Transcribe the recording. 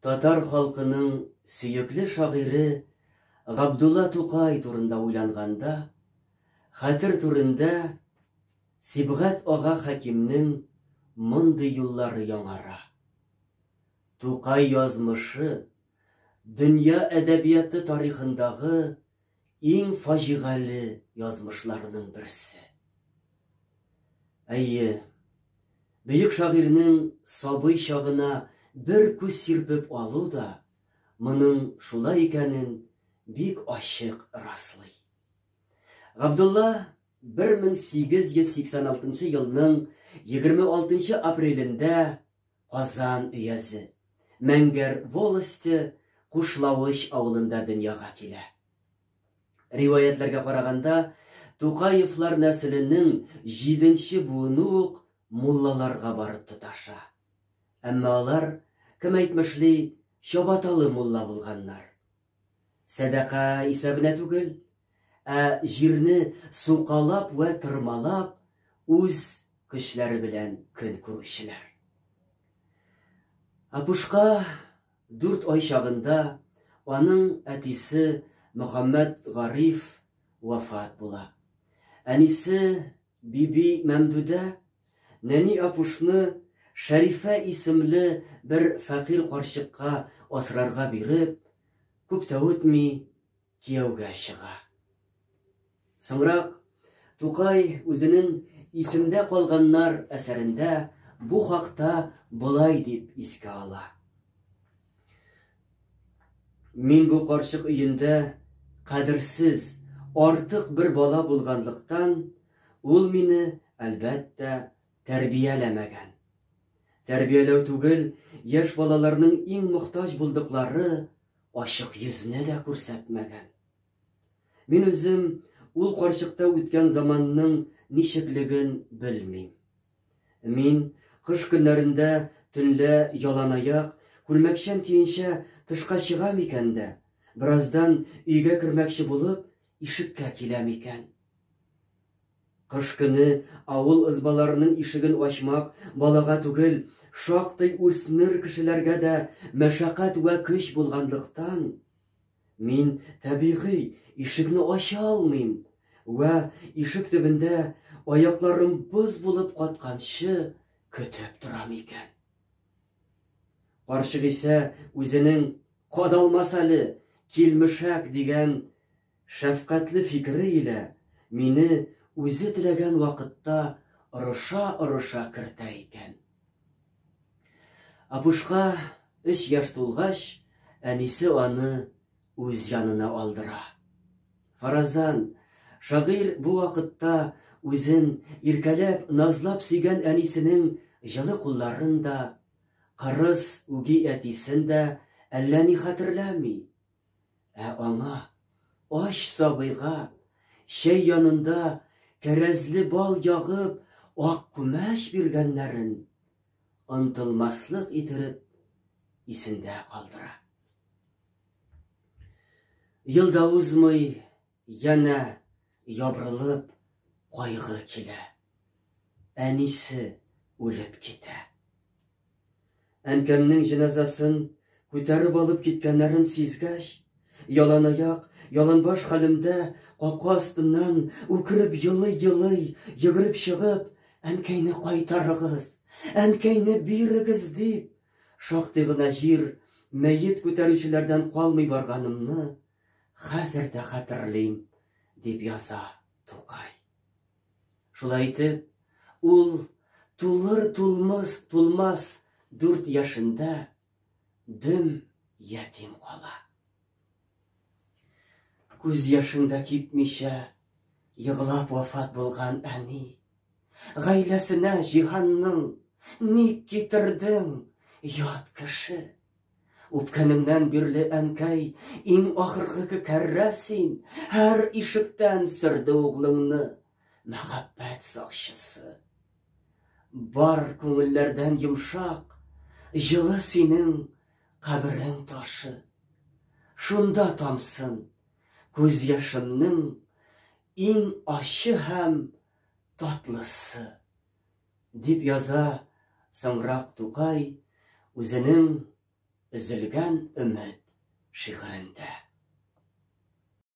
Татар халкының сөйекле шагыйре Габдулла Тукай турында уйланганда, хәтер турында Сибгат ага хәкимнең мондый юллары яңара. Тукай язмышы дөнья әдәбияты тарихындагы иң фаҗигале язмышларның берсе. Әйе, бөек шагыйрьнең сабый чагына бер күз сирпеп алу да моның шулай икәнен бик ачык раслый. Габдулла 1886 елның 26 апрелендә Казан өязе, Мәңгәр волости Кушлавыч авылында дөньяга килә. Риваятләргә караганда, Тукаевлар нәселенең 7нче буыны ук муллаларга барып тоташа. Әмма алар, кем әйтмешли, чабаталы мулла булганнар. Садака исәбенә түгел, ә җирне сукалап вә тырмалап үз көчләре белән көн күрүчеләр. Апушка 4 ай чагында аның әтисе Мөхәммәд Гариф вафат була. Әнисе Биби Мәмдүдә нәни Апушны Шәрифә исемле бер фәкыйрь карчыкка асрарга биреп, күп тә үтми кияүгә чыга. Соңрак Тукай үзенең исемдә калганнар әсәрендә бу хакта болай дип искә ала. Мин бу карчык өендә кадерсез, артык бер бала булганлыктан, ул мине, әлбәттә, тәрбияләмәгән. Тәрбияләү түгел, яшь балаларның иң мохтаҗ булдыклары ачык йөзне дә күрсәтмәгән. Мин үзем ул карчыкта үткән заманның ничеклеген белмим. Мин кыш көннәрендә төнлә яланаяк, күлмәкчән киенчә тышка чыгам икән дә, бераздан өйгә кермәкче булып, ишеккә киләм икән. Кыш көне авыл ызбаларының ишеген ачмак балага түгел, шактый үсмер кешеләргә дә мәшәкать вә көч булганлыктан, мин табигый ишекне ача алмыйм вә ишек төбендә аякларым боз булып катканчы көтеп торам икән. Карчык исә үзенең кадалмас әле, килмешәк дигән шәфкатьле фикере илә мине үзе теләгән вакытта ырыша кертә икән. Апушка 3 яшь тулгач, әнисе аны үз янына алдыра. Фаразан, шагыйрь бу вакытта үзен иркәләп, назлап сөйгән әнисенең җылы кулларын да, кырыс үги әтисен дә әллә ни хәтерләми. Ә аңа, аш сабыйга, чәй янында кәрәзле бал ягып, ак күмәч биргәннәрен онтылмаслык итеп исендә калдыра. Елда узмый, яна ябрылып, кайгы килә. Әнисе үлеп китә. Әнкәмнең җеназасын күтәреп алып киткәннәрен сизгәч, яланаяк, яланбаш хәлемдә капка астыннан үкереп елый-елый, йөгереп чыгып, әнкәйне кайтарыгыз, әнкәйне бирегез дип, шактый гына җир мәйет күтәрүчеләрдән калмый барганымны хәзер дә хәтерлим, дип яза Тукай. Шулай итеп, ул тулмас 4 яшендә дөм ятим кала. Күз яшында кипмичә, йыглап вафат булган әни, гаиләсенә җиһанның ник китердең, ят кеше. Үпкәнеңнән бирле әнкәй, иң ахыргы кәррә син, һәр ишектән сөрде углыңны, мәхәббәт сакчысы. Бар күңелләрдән йомшак, җылы синең каберең ташы. Шунда тамсын күз яшымның иң ачы һәм татлысы, дип яза соңрак Тукай үзенең Üzülgən үміт шиғырында.